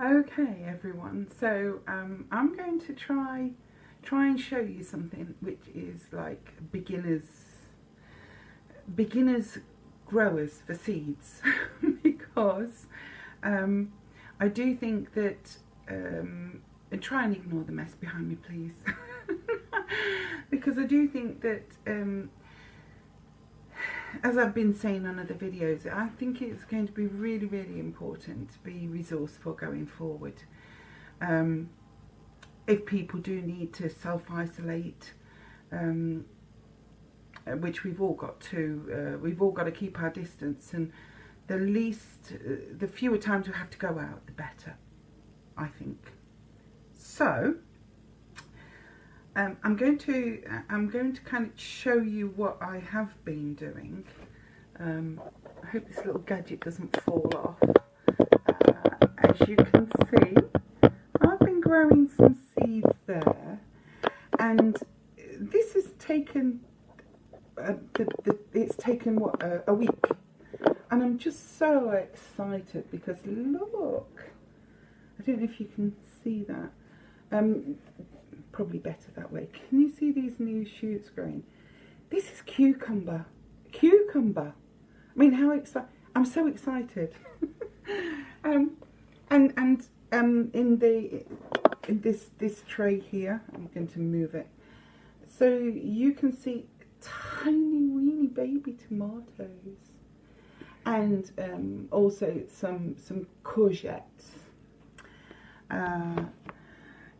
Okay, everyone. So I'm going to try and show you something which is like beginners growers for seeds because I do think that and try and ignore the mess behind me, please, because I do think that as I've been saying on other videos, I think it's going to be really, really important to be resourceful going forward. If people do need to self-isolate, which we've all got to keep our distance, and the fewer times we have to go out, the better, I think. So I'm going to kind of show you what I have been doing. I hope this little gadget doesn't fall off. As you can see, I've been growing some seeds there, and this has taken it's taken what, a week, and I'm just so excited because look, I don't know if you can see that. Probably better that way. Can you see these new shoots growing? This is cucumber. I mean, how excited! I'm so excited. In this tray here, I'm going to move it so you can see tiny weeny baby tomatoes, and also some courgettes.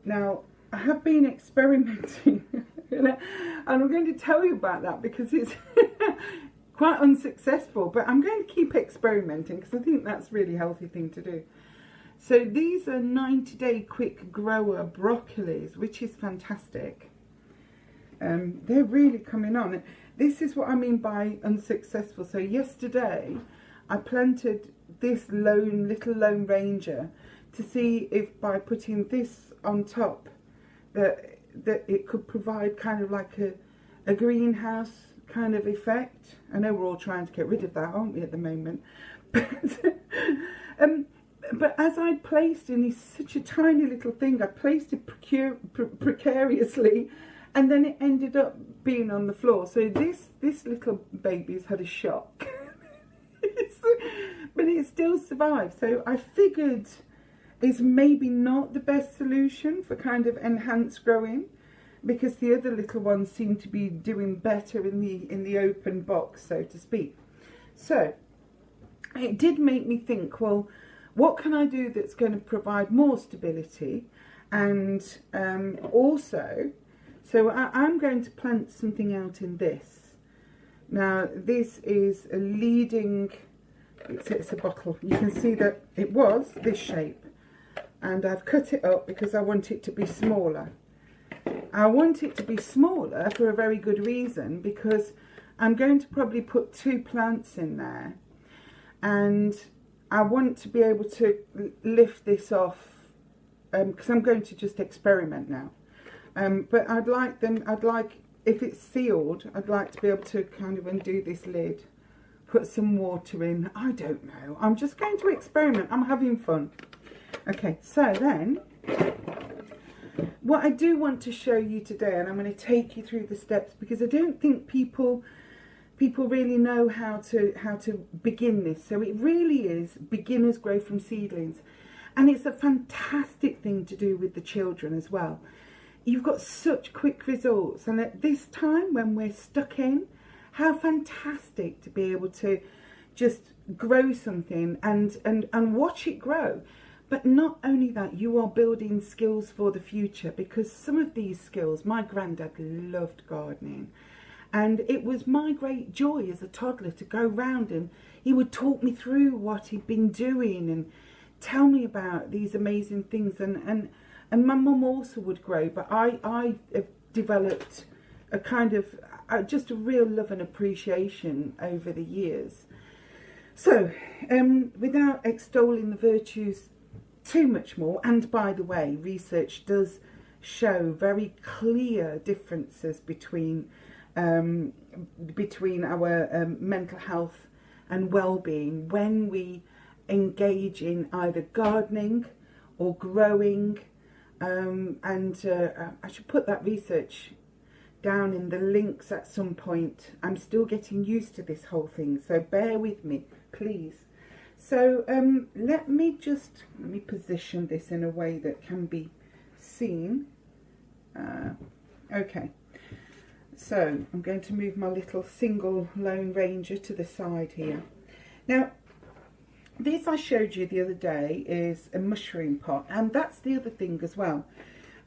Now, I have been experimenting and I'm going to tell you about that because it's quite unsuccessful, but I'm going to keep experimenting because I think that's a really healthy thing to do. So these are 90-day quick grower broccolis, which is fantastic. They're really coming on. This is what I mean by unsuccessful. So yesterday I planted this little lone ranger to see if by putting this on top that it could provide kind of like a greenhouse kind of effect. I know we're all trying to get rid of that, aren't we, at the moment? But as I placed in such a tiny little thing, I placed it precariously, and then it ended up being on the floor. So this little baby's had a shock, but it still survived. So I figured is maybe not the best solution for kind of enhanced growing, because the other little ones seem to be doing better in the open box, so to speak. So it did make me think, well, what can I do that's going to provide more stability? And also, so I'm going to plant something out in this. Now this is a leading, it's a bottle. You can see that it was this shape, and I've cut it up because I want it to be smaller. I want it to be smaller for a very good reason, because I'm going to probably put 2 plants in there, and I want to be able to lift this off because I'm going to just experiment now. But I'd like, if it's sealed, I'd like to be able to kind of undo this lid, put some water in. I don't know. I'm just going to experiment. I'm having fun. Okay, so then what I do want to show you today, and I'm going to take you through the steps because I don't think people really know how to begin this. So it really is beginners grow from seedlings, and it's a fantastic thing to do with the children as well. You've got such quick results, and at this time when we're stuck in, how fantastic to be able to just grow something and watch it grow. But not only that, you are building skills for the future, because some of these skills, my granddad loved gardening, and it was my great joy as a toddler to go round and he would talk me through what he'd been doing and tell me about these amazing things. And my mum also would grow, but I have developed a kind of just a real love and appreciation over the years. So without extolling the virtues too much more, and by the way, research does show very clear differences between our mental health and well-being when we engage in either gardening or growing. I should put that research down in the links at some point. I'm still getting used to this whole thing, so bear with me, please. So let me position this in a way that can be seen. Okay, so I'm going to move my little single Lone Ranger to the side here. Now, this I showed you the other day is a mushroom pot, and that's the other thing as well.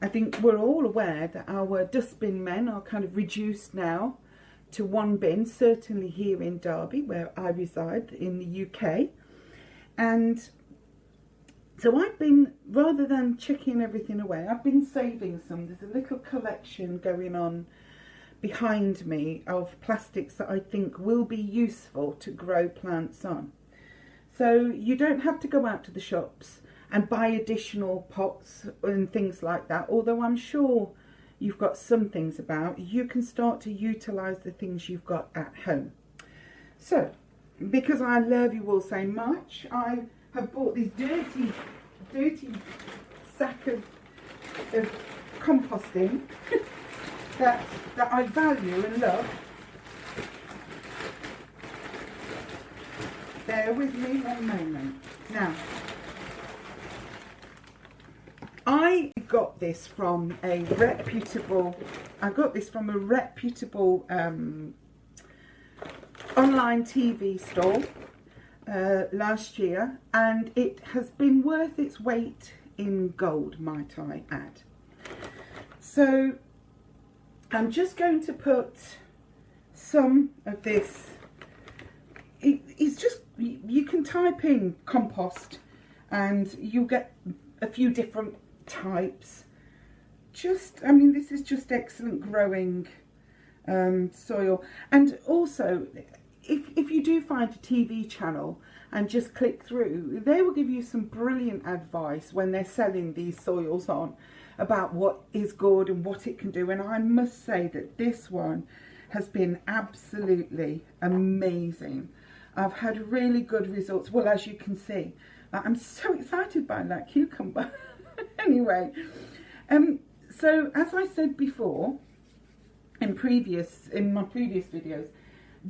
I think we're all aware that our dustbin men are kind of reduced now to one bin, certainly here in Derby, where I reside in the UK. And so I've been, rather than chucking everything away, I've been saving some. There's a little collection going on behind me of plastics that I think will be useful to grow plants on. So you don't have to go out to the shops and buy additional pots and things like that, although I'm sure you've got some things about. You can start to utilise the things you've got at home. So, because I love you all so much, I have bought this dirty sack of composting that I value and love. Bear with me one moment. Now, I got this from a reputable online TV store last year, and it has been worth its weight in gold, might I add. So I'm just going to put some of this. It's just, you can type in compost and you'll get a few different types. I mean, this is just excellent growing soil. And also, if you do find a TV channel and just click through, they will give you some brilliant advice when they're selling these soils on about what is good and what it can do. And I must say that this one has been absolutely amazing. I've had really good results. Well, as you can see, I'm so excited by that cucumber. Anyway, so as I said before in my previous videos,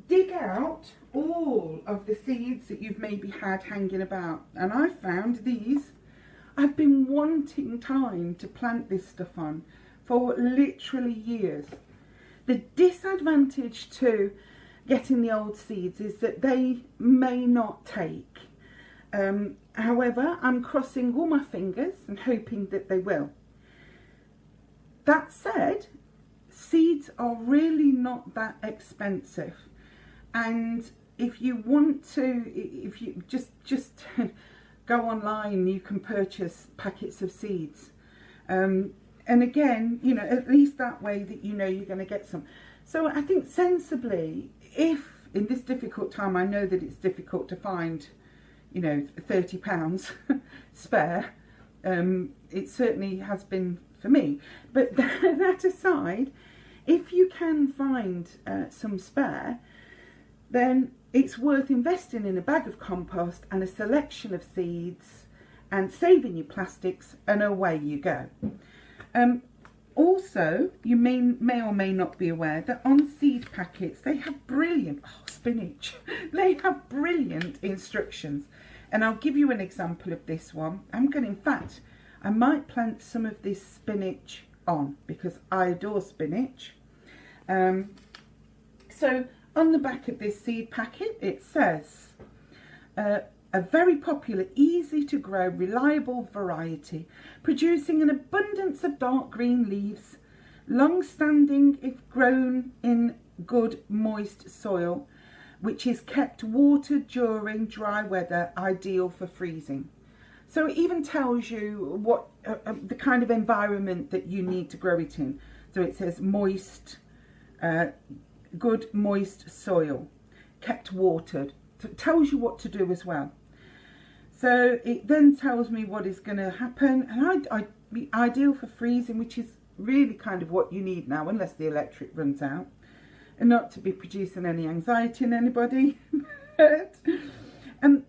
dig out all of the seeds that you've maybe had hanging about. And I found these. I've been wanting time to plant this stuff on for literally years. The disadvantage to getting the old seeds is that they may not take. However, I'm crossing all my fingers and hoping that they will. That said, seeds are really not that expensive, and if you want to, if you just go online, you can purchase packets of seeds, and again, you know, at least that way that you know you're going to get some. So I think sensibly, if in this difficult time, I know that it's difficult to find, you know, £30 spare. It certainly has been for me. But that aside, if you can find some spare, then it's worth investing in a bag of compost and a selection of seeds and saving your plastics, and away you go. Also, you may or may not be aware that on seed packets they have brilliant, spinach, they have brilliant instructions. And I'll give you an example of this one. In fact, I might plant some of this spinach on because I adore spinach. So on the back of this seed packet it says, a very popular, easy to grow, reliable variety, producing an abundance of dark green leaves, long-standing if grown in good moist soil, which is kept watered during dry weather, ideal for freezing. So it even tells you what the kind of environment that you need to grow it in. So it says moist, good moist soil, kept watered. So it tells you what to do as well. So it then tells me what is going to happen, and I'd be ideal for freezing, which is really kind of what you need now, unless the electric runs out. And not to be producing any anxiety in anybody, but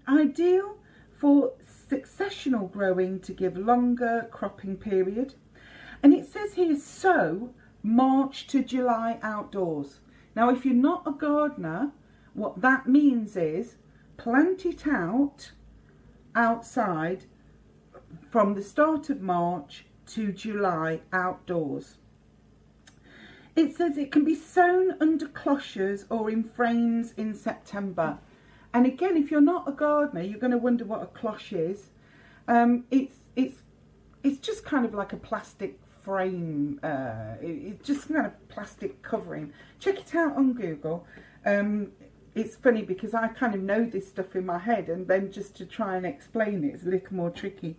ideal for successional growing to give longer cropping period. And it says here, sow March to July outdoors. Now, if you're not a gardener, what that means is plant it out outside from the start of March to July outdoors. It says it can be sown under cloches or in frames in September. And again, if you're not a gardener, you're going to wonder what a cloche is. It's just kind of like a plastic frame. It's just kind of plastic covering. Check it out on Google. It's funny because I kind of know this stuff in my head, and then just to try and explain it is a little more tricky.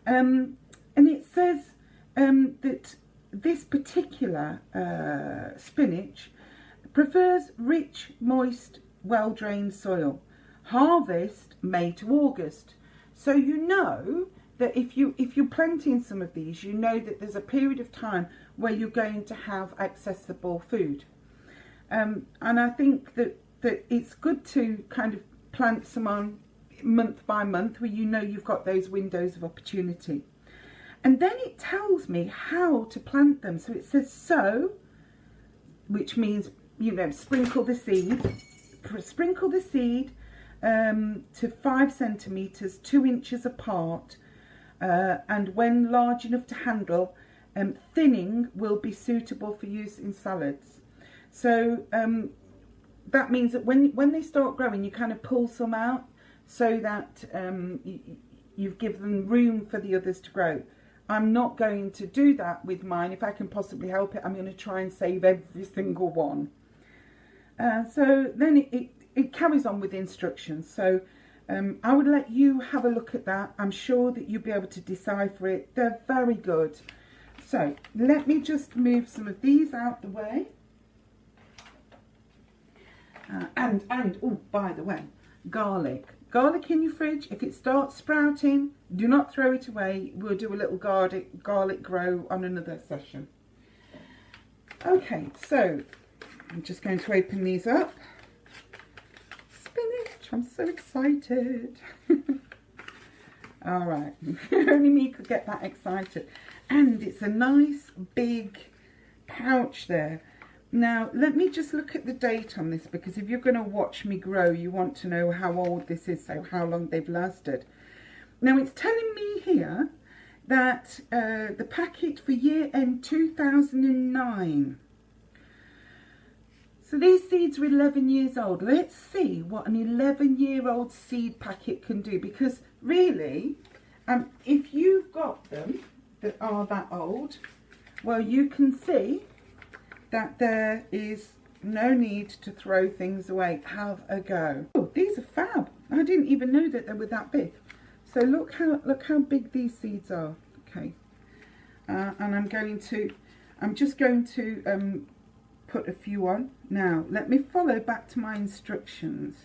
And it says that this particular spinach prefers rich, moist, well-drained soil. Harvest May to August. So you know that if you're planting some of these, you know that there's a period of time where you're going to have accessible food. And I think that it's good to kind of plant some on month by month where you know you've got those windows of opportunity. And then it tells me how to plant them. So it says sow, which means, you know, sprinkle the seed to 5 centimetres, 2 inches apart. And when large enough to handle, thinning will be suitable for use in salads. So that means that when they start growing, you kind of pull some out so that you've given room for the others to grow. I'm not going to do that with mine. If I can possibly help it, I'm going to try and save every single one. So then it carries on with instructions. So I would let you have a look at that. I'm sure that you'll be able to decipher it. They're very good. So let me just move some of these out the way. And oh, by the way, garlic. Garlic in your fridge. If it starts sprouting, do not throw it away. We'll do a little garlic grow on another session. Okay, so I'm just going to open these up. Spinach, I'm so excited. All right, only me could get that excited. And it's a nice big pouch there. Now, let me just look at the date on this, because if you're going to watch me grow, you want to know how old this is, so how long they've lasted. Now, it's telling me here that the packet for year end 2009. So these seeds are 11 years old. Let's see what an 11-year-old seed packet can do, because really, if you've got them that are that old, well, you can see that there is no need to throw things away. Have a go. Oh, these are fab. I didn't even know that they were that big. So look how big these seeds are. Okay, and I'm just going to put a few on. Now let me follow back to my instructions,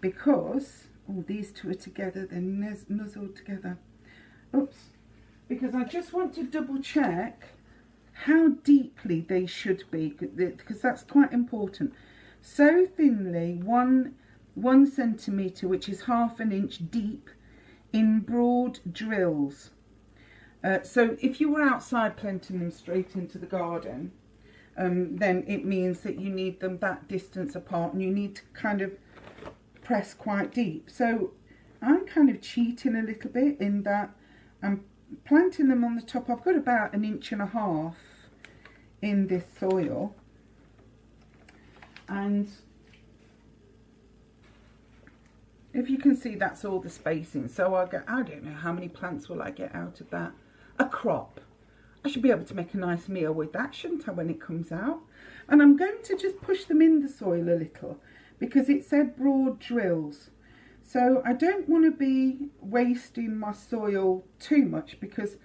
because these two are together, they're nuzzled together. Oops, because I just want to double check how deeply they should be, because that's quite important. So thinly, one centimetre, which is ½ an inch deep, in broad drills. So if you were outside planting them straight into the garden, then it means that you need them that distance apart, and you need to kind of press quite deep. So I'm kind of cheating a little bit in that I'm planting them on the top. I've got about 1.5 inches in this soil, and if you can see, that's all the spacing. So I don't know how many plants will I get out of that. A crop. I should be able to make a nice meal with that, shouldn't I, when it comes out? And I'm going to just push them in the soil a little, because it said broad drills. So I don't want to be wasting my soil too much, because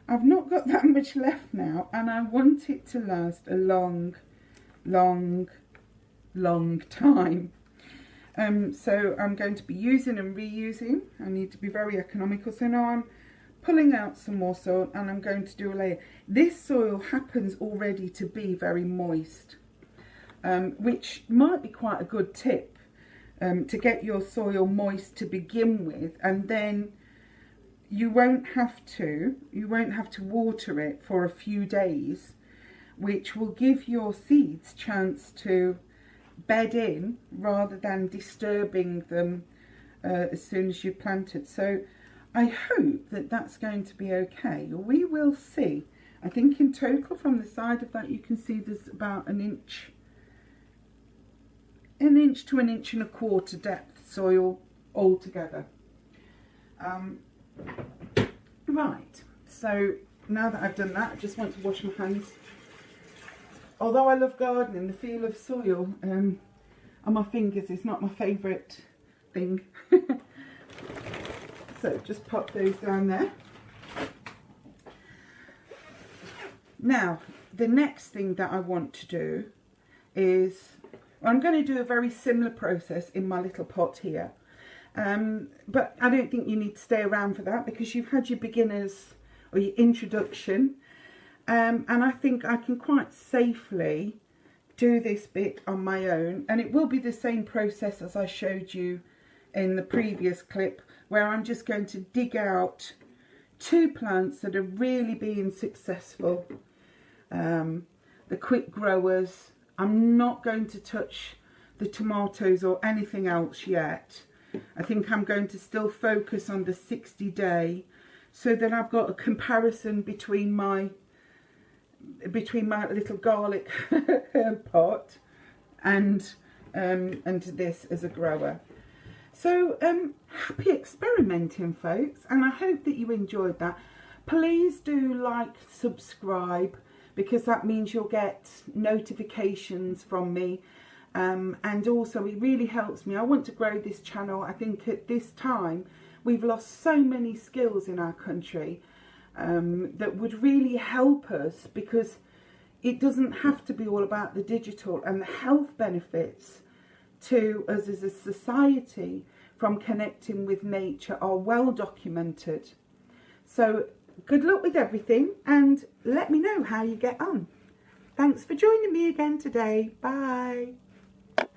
I've not got that much left now, and I want it to last a long, long, long time. So I'm going to be using and reusing. I need to be very economical. So now I'm pulling out some more soil, and I'm going to do a layer. This soil happens already to be very moist, which might be quite a good tip, to get your soil moist to begin with, and then you won't have to water it for a few days, which will give your seeds chance to bed in rather than disturbing them as soon as you've planted. So I hope that that's going to be okay. We will see. I think in total from the side of that you can see there's about an inch to an inch and a quarter depth soil altogether. Right, so now that I've done that, I just want to wash my hands. Although I love gardening, the feel of soil on my fingers is not my favourite thing. So just pop those down there. Now, the next thing that I want to do is, I'm going to do a very similar process in my little pot here. But I don't think you need to stay around for that because you've had your beginners or your introduction. And I think I can quite safely do this bit on my own. And it will be the same process as I showed you in the previous clip, where I'm just going to dig out 2 plants that are really being successful. The quick growers. I'm not going to touch the tomatoes or anything else yet. I think I'm going to still focus on the 60-day so that I've got a comparison between my little garlic pot and this as a grower. So happy experimenting, folks, and I hope that you enjoyed that. Please do like, subscribe, because that means you'll get notifications from me, and also it really helps me. I want to grow this channel. I think at this time we've lost so many skills in our country that would really help us, because it doesn't have to be all about the digital, and the health benefits to us as a society from connecting with nature are well documented. So good luck with everything, and let me know how you get on. Thanks for joining me again today. Bye.